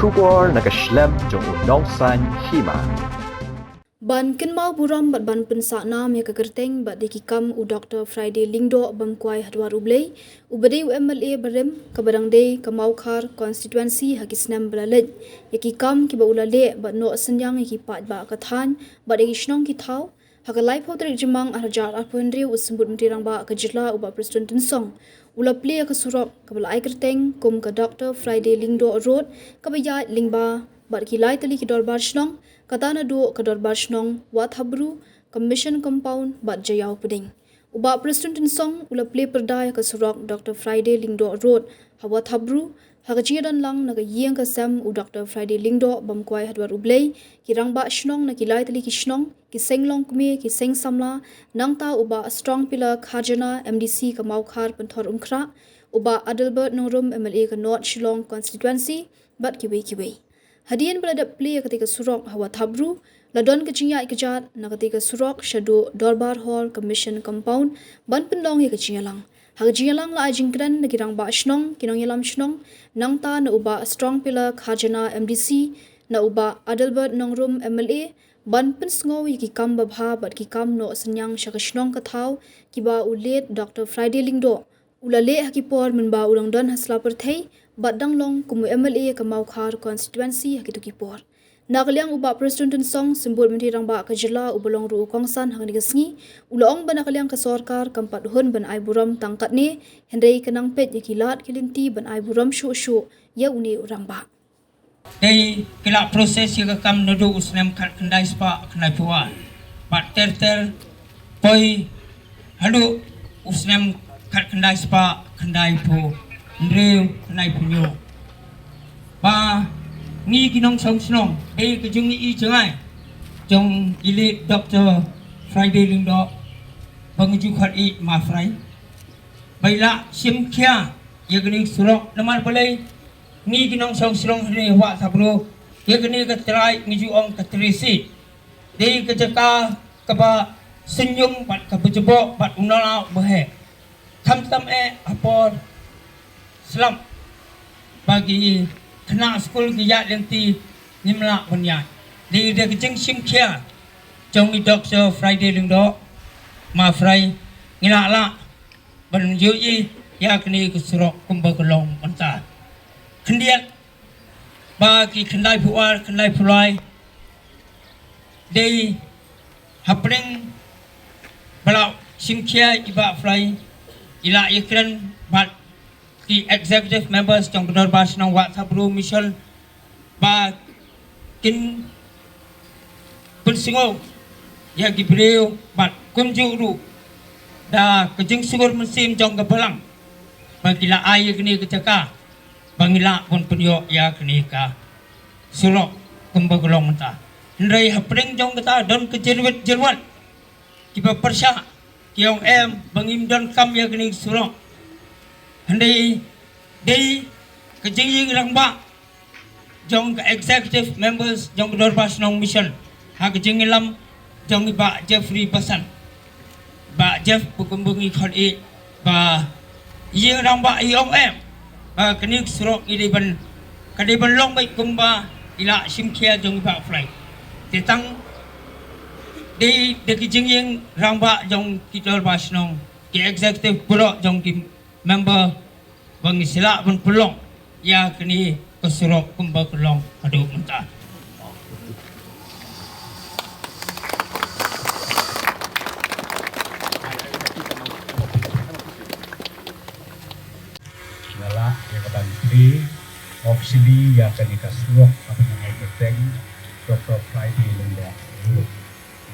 Shubor nakaslem jong unongsan Hima. Ban kenmau buram bat ban pensa nam ya kegerteng bat dikikam u Dr. Friday Lyngdoh bangkwai hadwar ublei ubade UMLA barem kabadang day kamau khar constituency hakisnam belalej yakikam ki ba ulale bat no senyang ki pat ba kathan bat igishnong ki thau hakalai photre jimang arjar arpundri usembut mentirang ba kejila uba Prestone tensong ula Plie ka surok kabalai kerteng kum ka Dr. Friday Lyngdoh road kabaya lingba bat kilai tali ki dorbar shnong katana do ka dorbar shnong Wahthapbru-Mission Compound-Jaïaw Pdeng uba Prestone tensong ula Plie perdaya ka surok Dr. Friday Lyngdoh road Wahthapbru hakajidan lang nagayeng ka sam u Dr. Friday Lyngdoh bamkwai hadwar ublei kirang ba shnong na kilai tali ki shnong ki senglong kume ki seng samla nangta uba strong pillar khajana MDC ka maukhar penthor umkhra uba Adalbert Nongrum MLA ka North Shillong constituency bat kiwe hadian beladap Plie ketika surok Wahthapbru ladon kecinya ikejat na ketika surok shadu dorbar hall commission compound ban pendong ikecinya lang la ajingkran nagirang ba shnong kinong yalam shnong nangta na uba strong pillar khajana MDC na uba Adalbert Nongrum MLA ban pensngo ki kam babha bat ki kam no senyang shakashnong kathau ki ba ulet Dr. Friday Lyngdoh ulale hakipor menba ulang don hasla perthei bat danglong kumu MLA ka maukhar constituency hakitu kipor Nagaliang uba Prestone tensong simbol mentirang ba kajila ubalong ru kongsan hang nigasngi ulaong ba nakaliang ka sarkar kampat hun ban ai buram tangkat ni hendai kanang pet yakilat kilinti ban ai buram shu ya uni urang ba Day kila proses yang kam nodo usnem kendai spa kendai puan bat ter poi halu usnem kendai spa kendai pu ndreu kendai punyo ba ni kinong song day kejung i jangai jong ilit Dr. Friday Lyngdoh banguju khat i ma frai baila sim khia ye gning surok namal balai ni kinong song hne Wahthapbru ye gni ka trai ngiju ong ka trisi day kejaka kaba senyum bat ka bejebok bat unala behe tam apor selam bagi kena skul giat lenti nimla punya di de kejeng simkia jong i Dr. Friday Lyngdoh ma frai ngila la ban yui ya kini kusurok kumba kolong manta kendiat bagi kendai puar kendai pulai de hapring balau simkia iba frai ila ikran bat the executive members trong dorbar shnong Wahthapbru-Mission ba kin pensingo ya gibreu bat kumjuru da kejing sugur mesim trong kapalang bagila ay gni kecaka bangila pun penyo ya gni ka surok kumbagolong menta ndrai hapring jong kata don kejerwet jerwat kiba persya kiong bangim don kam ya gni surok handai day kejing rangba jong executive members jong dorbar shnong mission ha kejing lam jong ba Jeffrey Pasan ba Jeff bukumbungi khon i ba ye rangba iong ba kenik surok iliban kadiban long bai kumba ila simkhia jong ba fly tetang day de kejing rangba jong ki dorbar shnong ki executive puro jong ki member bangi sila pun pelong ya kini kesurok kumba kelong aduk mentah Nala yang kapan Plie officially ya kini kesurok apa yang Pdeng Dr. Friday Lyngdoh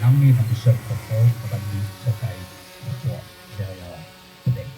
nami namisok koko kapan sekai koko jaya Pdeng.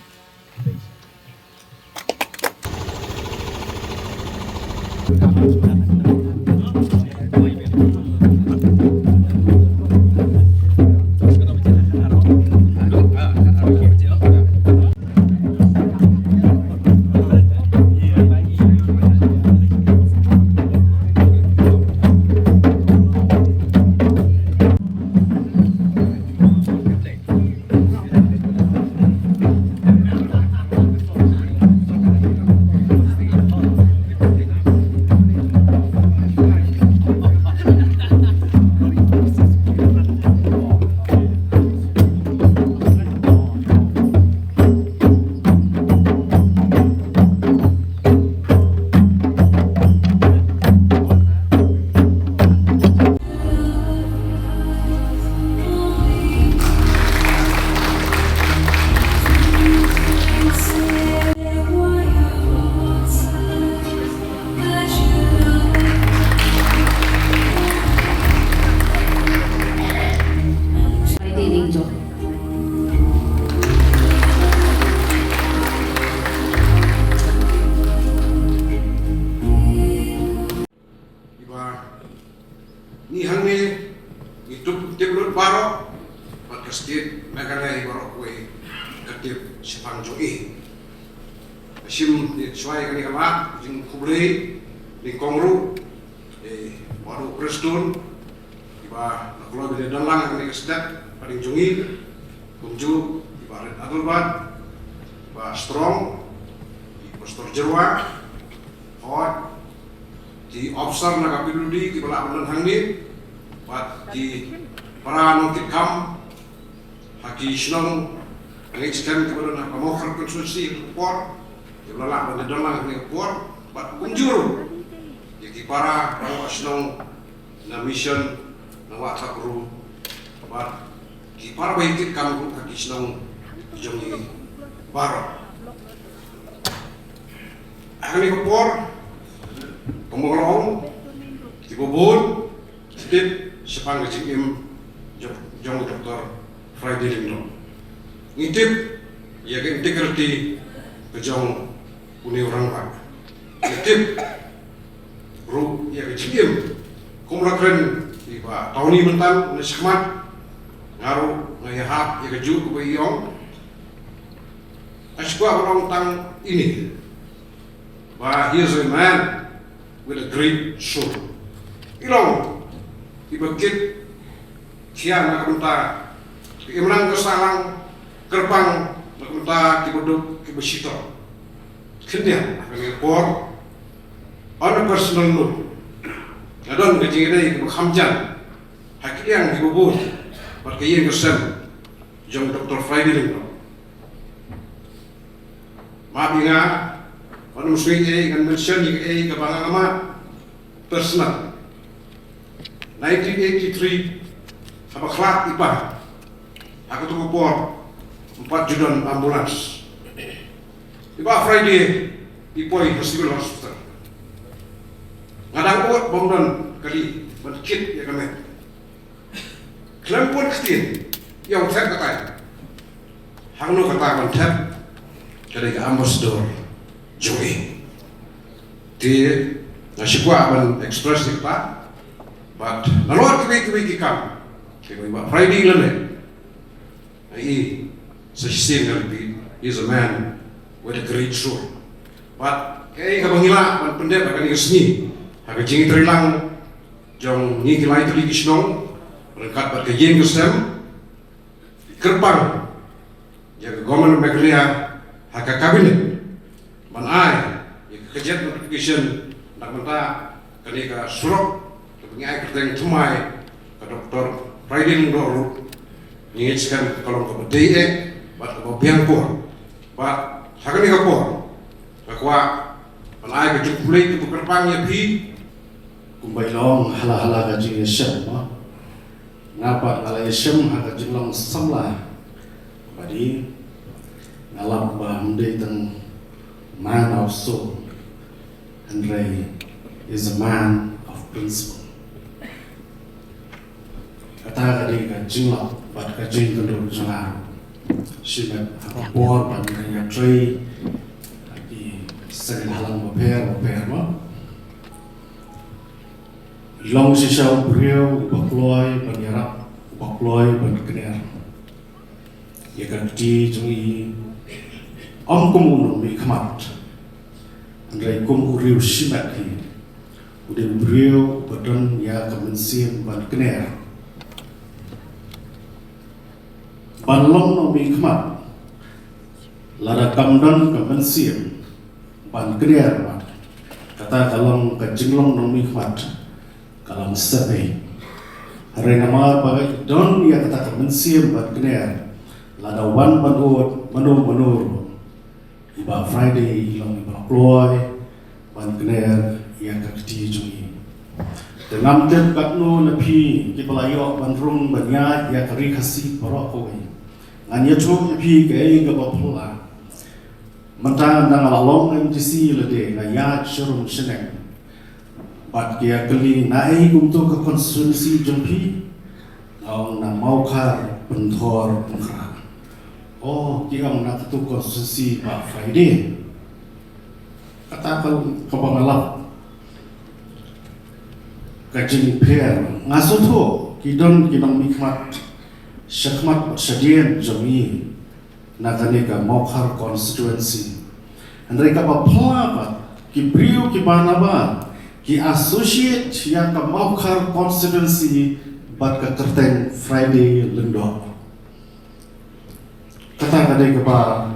state nagalay barokwe katip sipang joe sim ni suai kani kamat jing kublei ni kongru baru Prestone iba naklo bile dalang kani kesdat paling jungi kunju ibarat adulbat iba strong pastor jerwa hot di officer na kapiludi di bala benan hangni pat di para nongkit kam haki snong ngekskan di bala pamokar konsulsi por di bala benan dalang ni por pat kunjur di para snong na mission na Wahthapbru pat di para baikit kam haki snong jongi baro akani por pemulung dibubun sedip sepang kecim jong Dr. Friday Lyngdoh ngintip ya ke integrity kejong uni orang pak ngintip ru ya kecim kumlakren di ba tahuni mentan na sekhmat ngaru ngayahap ya keju kubayong askwa orang tang ini bah he is a man with a great soul. Ilong ibakit kian nakunta imrang kesalang gerbang nakunta kibuduk kibusito. Kendian kami por on a personal note. Adon kejingidai kibukhamjan hakian kibubur berkayin kesem jong Dr. Friday Lyngdoh. Mabinga Anu swing kan mention ni kebangan amat personal. 1983 apa kelak ipah aku tu kupor 4 judon ambulans. Ipah Friday ipoi hospital. Ngadang kuat bomdon kali berkit ya kami. Kelempun kestin yang saya kata. Hangno kata kontak kadai ke ambassador Joey, dia nasi kuah ban express kita, but laluan kami kam, kami buat Friday lele. Ini sesisten kali, he is a man with a great soul. But kaya kabangila ban pendek akan igasni, akan jingi terilang, jong ni kilai teri kisnong, berangkat bat kajian kesem, gerbang, jaga government Meglia, haka kabinet. Manai, kerja notification nak minta ketika suruh kepengai kerja cumai ke Dr. Friday Lyngdoh mengingatkan kalau ke Pdeng, buat ke Biangpur, buat hakani kapur, kakwa manai kerja mulai ke berpangnya pi, kumbailong hala-hala kerja yesem, ngapa hala yesem hak kerja long samlah, badi ngalap bahmde teng man of soul, and Ray is a man of principle. Kata kadi kajinglah, but kajing kendur jangan. Sibat apa bor pandai Ray, di segala halang beper mah. Ilong sisa beliau bakloi penyerap, bakloi penkener. Ya kadi jungi Om kumunong may kamat. Andai kum uriu simat hi. Udah beriu badan ya kemensian ban kener. Banlong no may kamat. Lada kamdan kemensian ban kener. Kata kalong kajinglong no may kamat. Kalang sabi. Hari nama bagai don ya kata kemensian ban kener. Lada wan banur manur. Iba Friday ilong iba ploy ban kener yang kakti jungi. Dengan tem kakno napi kipalayo ban rung banya ya kari kasih borok koi. Nganya chok napi kei gabapula. Menta nang alalong MTC lede ngaya churum seneng. Bat kia keli nai kumto ke konstitusi jumpi. Ngau na maukar bentor pengkrak. Oh, dia nak tu konstitusi Pak Friday. Kata kebangalah kajing per ngasuh tu kidon mikmat Syakmat Syadian Jami Nakanika Mokhar constituency Andreka Paplapat Ki Brio Ki Banaba Ki associate yang ka Mokhar constituency Bat ka Kerteng Friday Lyngdoh Kata kadai ke ba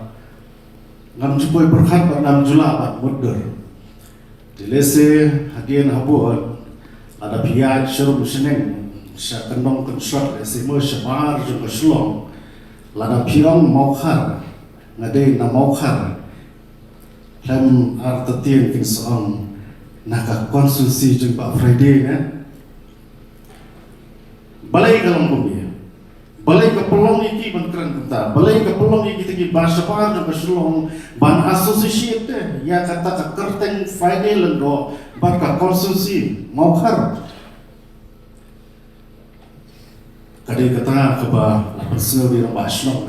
ngam cupoi berkat bat 6 Julai bat mudur dilese hadian habuat ada pihak syuruh seneng sya kendong construct lese mo syamar jung keslong lada piong Mokhar ngadai na Mokhar lem artatien king soong naka konstitusi jung Pak Friday balai kalam bumi balai ke pelong iki ban keren kita balai ke pelong iki tegi bahasa par dan keslong ban associate ya kata ka Kerteng Friday Lyngdoh ban ka konstitusi Mokhar kadai kata ke ba personal di rumah slong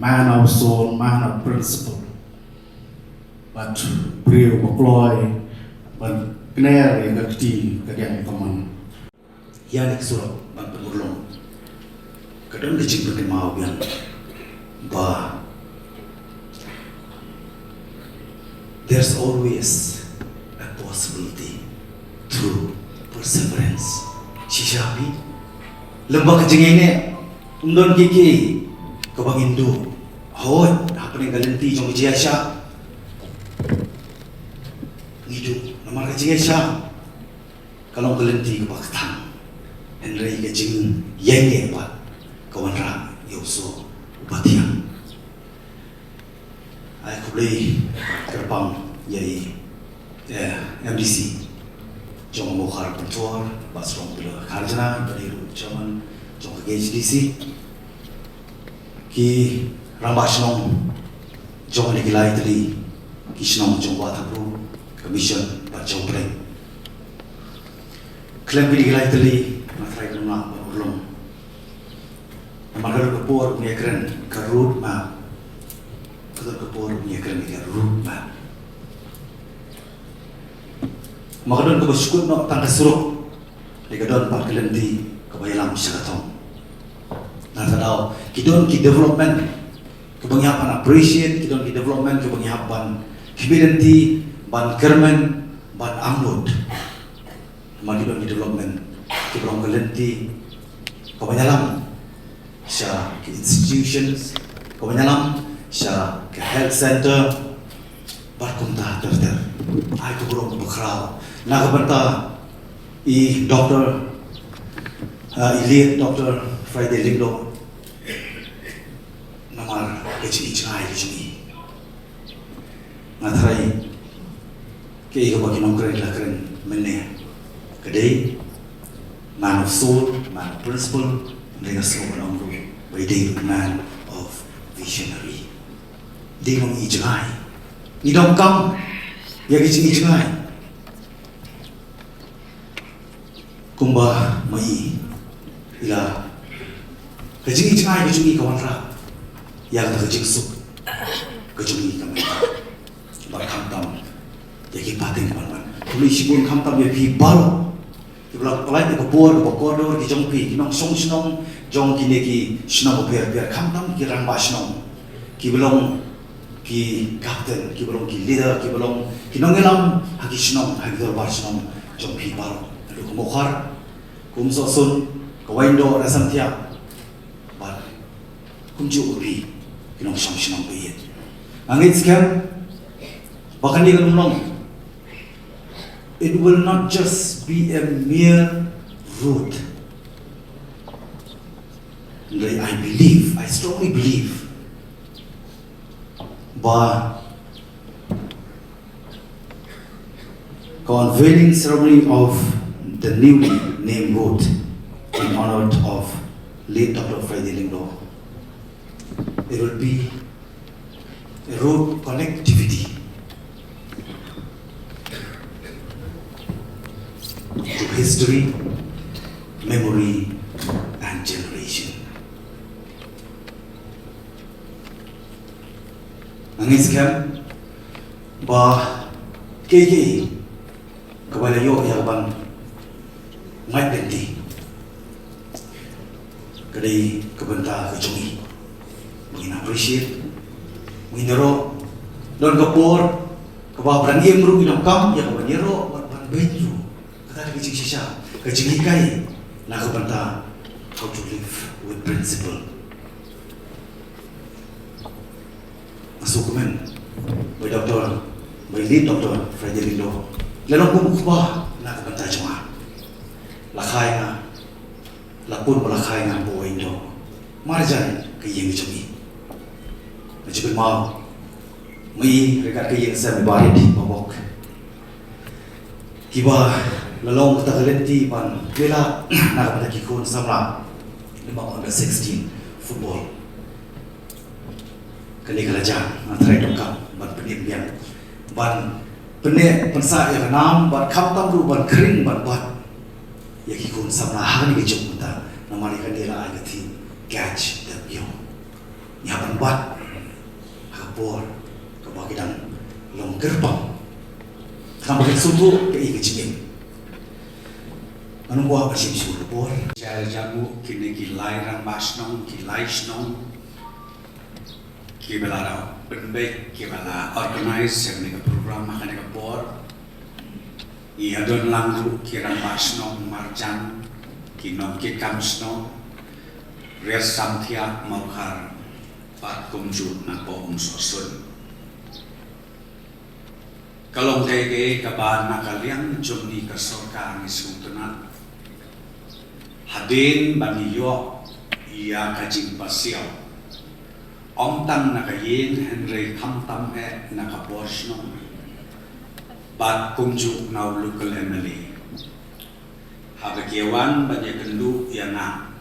man of soul man of principle but brio Plie ban kner yang gakti kadian teman ya nek surau ban pemurlong kadang kecil berken mau yang bah there's always a possibility through perseverance sisyapi lembah kecing ini undon kiki kebang Indo hot apa yang galenti jong jiasya hidup nama kecing Asia kalau galenti kebaktan Henry kecing yang apa kawan ra yoso ubatiang ai kublai kerpang yai MDC jong Mokhar Pentuar basrong bila karjana dari zaman jong HDC ki rambasnong jong digilai tadi kisnong jong Wahthapbru-Mission bat jong Pdeng klaim digilai tadi matrai nang urlong Magar kepor punya keren karut ma, kadar kepor punya keren karut ma. Magadon kebersyukur nak tangga suruh, legadon pak kelenti kebayalam syakatong. Natadau kidon ki development kebangyapan appreciate kidon ki development kebangyapan kibidenti ban kermen ban anglut. Magidon ki development kibang kelenti kebayalam sya ke institutions kebanyakan sya ke health center berkuntah terter ai ke burung berkerau nak benta i doktor elite doktor Friday Lyngdoh namar kecil cengai kecil ngatrai ke iko bagi nongkren lakren menne kedai man of soul man of principle mereka semua orang Pdeng man of visionary. Dia nong ijengai. Ni dong kam ya kecing ijengai. Kumbah mai ila kecing ijengai kecing kawan ra. Ya kata kecing sup kecing kami. Bar kamtam ya ki pating kawan. Kuli sibun kamtam ya pi balo. Kibla pelai ke kodor ki jong pi ki nong song sinong jong kini ki senang biar kamtam ki rang basnong ki belong ki captain ki belong ki leader ki belong ki nongelam haki senang haki dor basnong jong pi balo lalu ke Mokhar kum sosun ke Lyngdoh rasam tiap bar kum ju upi ki nong song senang biar angit sekian bahkan dia ngomong it will not just be a mere route. I strongly believe, by unveiling ceremony of the newly named road in honor of late Dr. Friday Lyngdoh, it will be a road connectivity to history, memory, and generation. Nangiskan bah kiki kebalayo yang bang ngai penti kadai kebentar kecungi mungkin appreciate mungkin ro don kapor kabah berani emru inam kam ya kabah nero ban benju kata kecing sisa kecing ikai na kebentar how to live with principle masuk komen by doktor by lead doktor Friday Lyngdoh lalu kubah na kebentar cuma lakai na lapun malakai na po Indo marjan kayeng cumi macam mau mai rekat kayeng sa barit mabok kiba lalong tagalenti pan kila na kapata kikon samra lima under 16 football kali kalajan antara dongkap ban penimbian ban penek pensa yang enam ban kaptam ru ban kering ban bat ya kikun samna hari ke jumpa nama ni kan dia lah agati catch the view ya ban bat kapor kabagi dan long gerbang sampai subuh ke iki cingin anu buah pasim subuh bor Jal jamu kini kilai rang basnong kilai snong kibala penbek kibala organize yang ni program makan ni bor ia don langru kirang basnong marjan kinom kikam snong res samthia maukar pat kumju na po sosun kalong tege kaban nakaliang jomni kasoka ang isungtunat hadin baniyo ia kajing pasiaw omtang nakayin Henry kamtam nakaborsnong bat kumju na local MLA habagiawan banyak kendu yana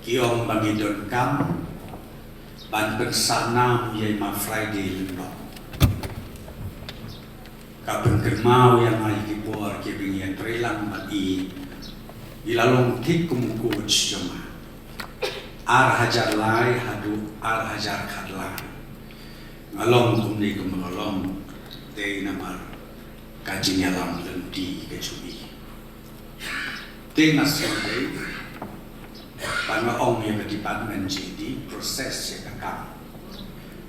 kiong bangidon kam ban persana yai ma Friday Lyngdoh kapun kermau yang ay kipor kibingyan prelang bagi ilalong tik kumukuj joma ar hajar lai hadu ar hajar kadlai ngalong kumni kumalong day namar kajing yalam lenti kecumi ting nasonde panaong yang department JD proses yang kakam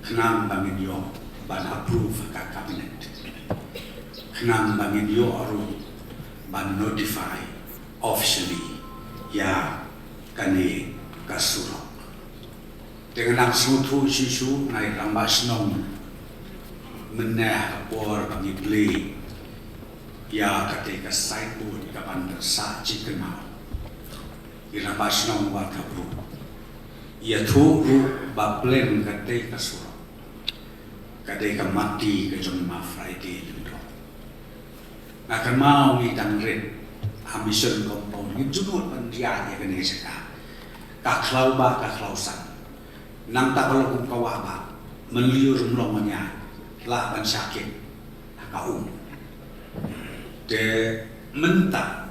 kenang bangin yo ban approve ka cabinet kenang bangin yo aru ban notify officially ya kani kasurok dengan sutu sisu naik rambas nong meneh kapor bagi Plie ya ketika sideboard kapan tersa cikenau irambas nong Wahthapbru ia turu baplen ketika surok ketika mati ke jomma Friday Lyngdoh akan mau ngidang red ambition compound ni junut pendia ya kene seka kaklau ba kaklau san nang tak kalau kawah ba meliur mlomanya lah ban sakit kaum de mentah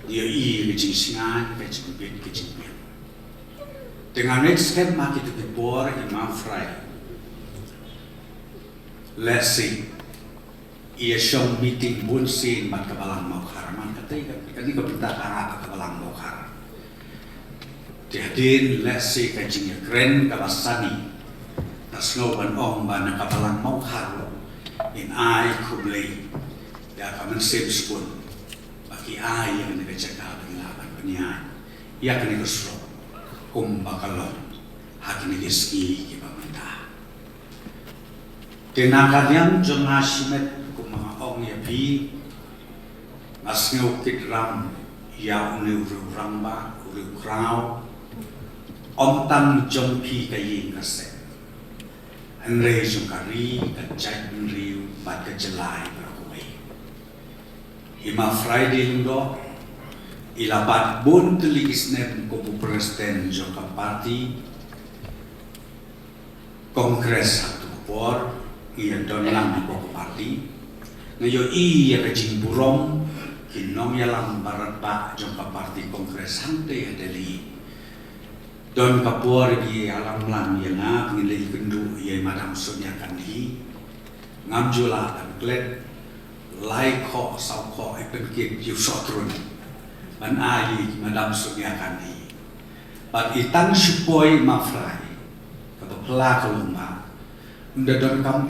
dia kecing singan kecing bet dengan next step mak itu dibor Imam Fry let's see ia show meeting bunsin mat kabalang mau haraman ketika kani kebentar arah kabalang mau har jadi let's see kecing keren kabasani tasno ban ong ban kabalang mau har in ai kublai ya kamen save spoon bagi ai yang negacaka pengilaban penian ia kini kesro kumbakalon hakini geski kibamenta tenakan yang jona simet kumanga ong ya pi asngau kitram ya unu ramba uru krau omtan jompi kayin kaset Henry Jungkari kacai Henry bat kejelai berakui Hima Friday Lyngdoh ilabat bun telikisnen kubu Prestone joka parti kongres satu por ia donlang kubu parti ngayo iya kecing burong kinong yalang barat pak joka parti kongres hante adeli don kapor di alam lan yang ngap ngilai kendu ia madam sunya kanhi ngamjula dan klet lai kho sau kho ipen kip yu sotrun ban ai madam sunya kanhi But itang supoi mafrai kapela kalumba unda don kam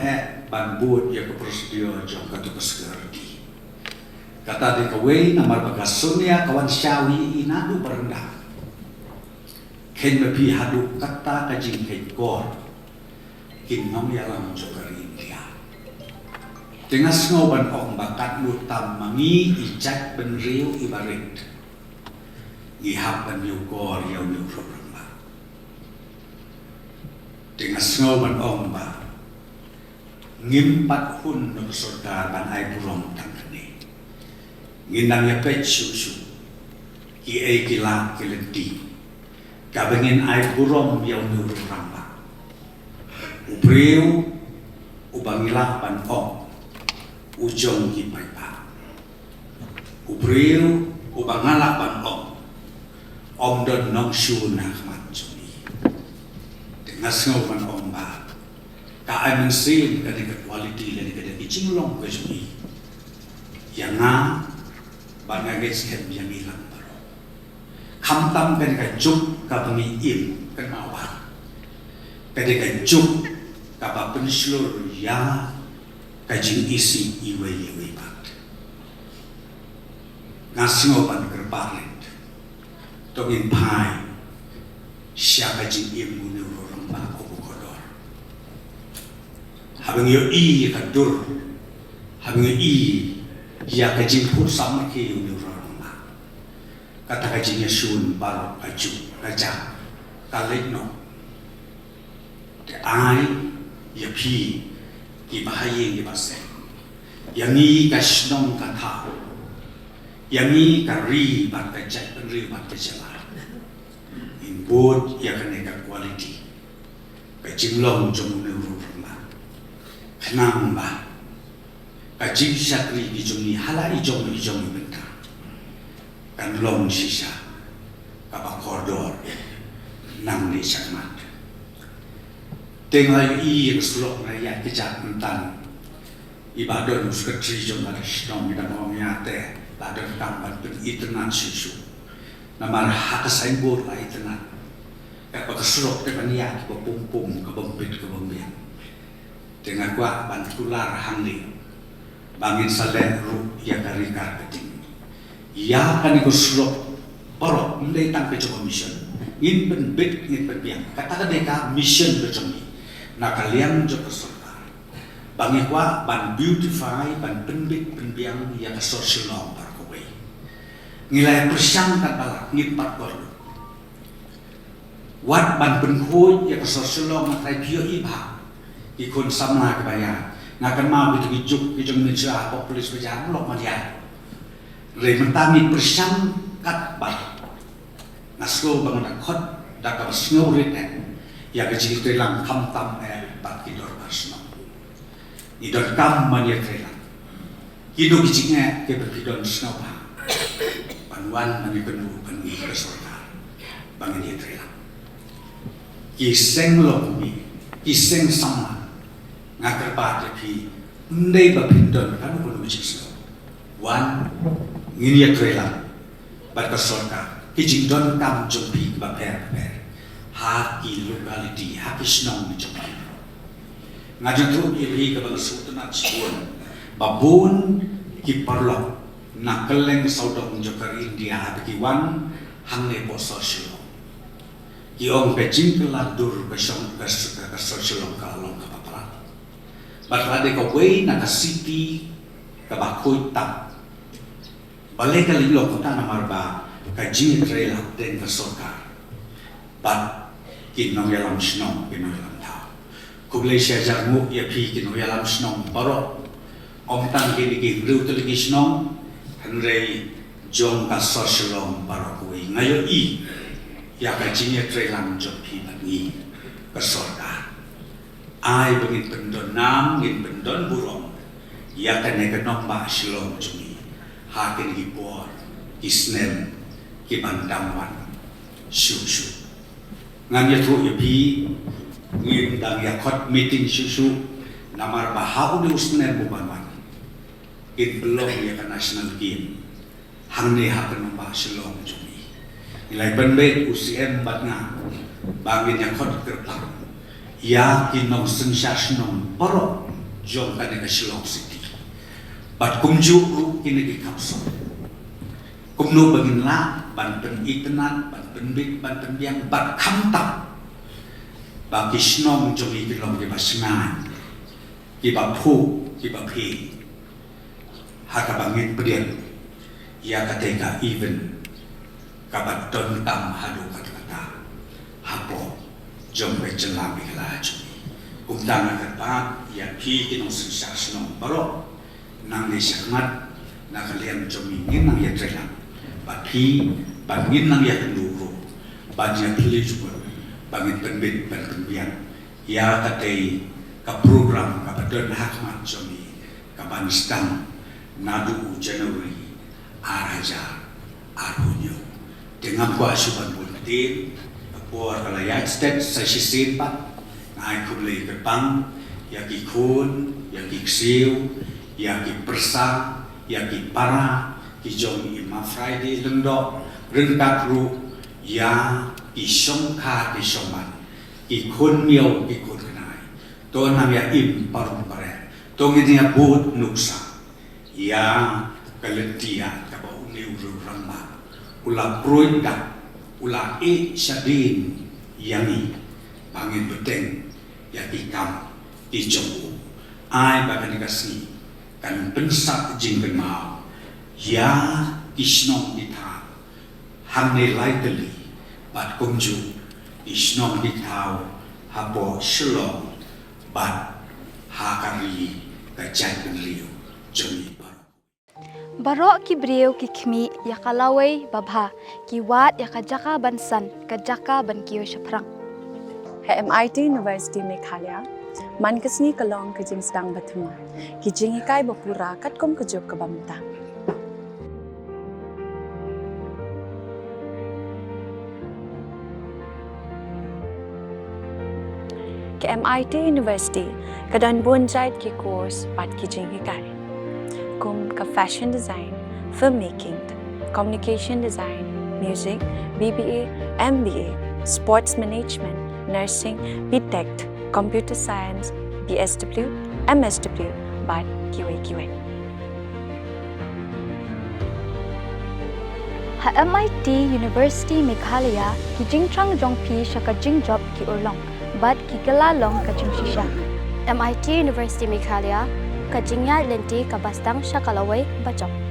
ban buat ya ke prosedur jong katu kesegerti kata de kawai namar bagasunya kawan syawi inadu perendah ken mepi hadu kata kajing ken kor kin ngam yalam jokar India tengah ngoban ong bakat mutam mangi ijak benriu ibarit ihap ban yukor yaw nyurumba tengah ngoban ong ba ngimpat hun no sorkar ban ai burong tangkane nginang ya pet susu ki ai kila kelenti kabengin ai burong yaw nyurumba ubreu ubangila ban ong ujong ki paipa ubreu ubangala ban ong don nong shu na khmat chuni tengah ngoban ong ba ka ai men sin ka de quality le de de chinglong ko jui yang na ban ga ges kem yang ilang baro kham tam kan ka juk ka bangi im kan awa ka de ka juk ka ba penslur ya ka jing isi iwe bat ngasngo ban kerpalet tongin pai siapa jing im munu ramba ko habang yo i kadur habang yo i ya kajing put sama ke urang kata kajing yasun baro kaju kaja kaleno te ai ya pi ki bahaye ki base yangi kasnong kata yangi kari bat kajai penri bat kajala input ya kaneka quality kajing long jong urang kenang ba kajing syakri bijumi hala ijong benta kan long sisa kapa koridor nang di sakmat tengah i yang sulok na ya kejat entan ibadah musketri jong ada shnong dan omyate badan tamban pen itenan susu namar hakasain bor la itenan kapa kesulok te paniat ko pumpum ke bempit ke bembian dengan gua bantular hangli bangin salen ru ya karikar keting ya kan ikut slok porok mendai tang pecoba mission ngin benbit ngin benbiang kata deka mission becomi na kalian jo peserta bangin gua ban beautify ban benbit benbiang ya ke social par kowe ngilai persang kat balak ngin pat kor wat ban benhoy ya ke social matrai pio iba ikon samla kebaya ngakan mau itu gijuk gijung meja populis bejan lok madia le mentami persang kat bat naslo bangun khot dak snow written ya gejil telang kam tam bat kidor basno idor kam mania telang hidup gijingnya ke berkidon snow ba panwan mani penuh pengi kesorta bangun dia telang kiseng lok mi kiseng sama ngakar pada pi ndai ba pindon kan ko no jisno wan ngini ya trela bat ka sorka kijing don kam jompi ba per ha ki locality ha kisnong mi jompi ngajan tu ibi ka ba sutna chibun babun ki parlo nakaleng saudong jokar India ki wan hangne po social ki ong pejing keladur ka song ka social ka long ka Batlade ka way na ka city ka bakoy tap. Balik ka lilo ko ta na marba ka jing trail den ka sorka. Bat kinong yalam snong kinong yalam tao. Kublay siya jarmu ya pi kinong yalam snong paro. Om tang kini ki riu tuligi snong henrei jong ka sosyalong paro kuwi. Ngayon i ya ka jing trail ang jong pi bangi ka sorka. Ai bengin pendon nam ngin pendon burong ya kan ne kenok ba silong cumi hakin hipor kisnem ki bandamwan shu ngan ya tru ya bi ngin dang ya khot meeting shu namar ba hau de usnen bubanwan kin belong ya kan national game hangne hakan ba silong cumi Ilai benbe UCM batna bangin yang khot kerpang ya kinong sensasyon paro jom kane ka Shillong City bat kumju ru kini ki kapso kumno bagin la ban pen itenan ban penbit ban penbiang bat kamta ba kisnong jom i kilong ki basngan ki ba phu ki ba phi haka bangin pedian ya kateka even kabat don tam hadu kata hapo jom be jelam bikala jumi kumtana kata ya pi kinong sensasyon baro nang ni sangat na kalian jumi ngin nang ya trelang bapi bangin nang ya kenduro banyak pilih juga bangin penbit ban penbian ya katei ka program ka badon hakmat jumi ka banistan nadu Januari araja arunyo dengan kuasuban buntin buat United States sa sisipat na kumlay kerpang yaki kun yaki ksiu yaki persa yaki para ki jong Hima Friday Lyngdoh Wahthapbru ya ki songkha ki soman ki kun miao ki kun kanai to nam ya im parum pare to nginya but nuksa ya kaletia ka ba uniu rama ula proinda ula sadin yangi bangin Pdeng ya ikam di jombu ai bagan kasih kan pensak jingken mau ya isnong ditau hamne lightly bat kumju isnong ditau hapo Shillong bat hakari kajat penliu jomi Barok ki breu ki khmi ya kalawai babha ki wat ya kajaka bansan kajaka ban kiyo shaprang. MIT University Meghalaya man kasni kalong ka jing sedang bathuma ki jing ikai bapura kat kom kejop ke bamta. Ke MIT University kadan bonjait ki course pat ki jing ikai. Kum ka fashion design, filmmaking, communication design, music, BBA, MBA, sports management, nursing, Pdeng, computer science, BSW, MSW, but QA. Ha MIT University Meghalaya ki jingtrang jongpi shaka jingjop ki urlong, but ki galalong ka jingshisha. MIT University Meghalaya Kajingya lenti kabastang syakalaway bacok.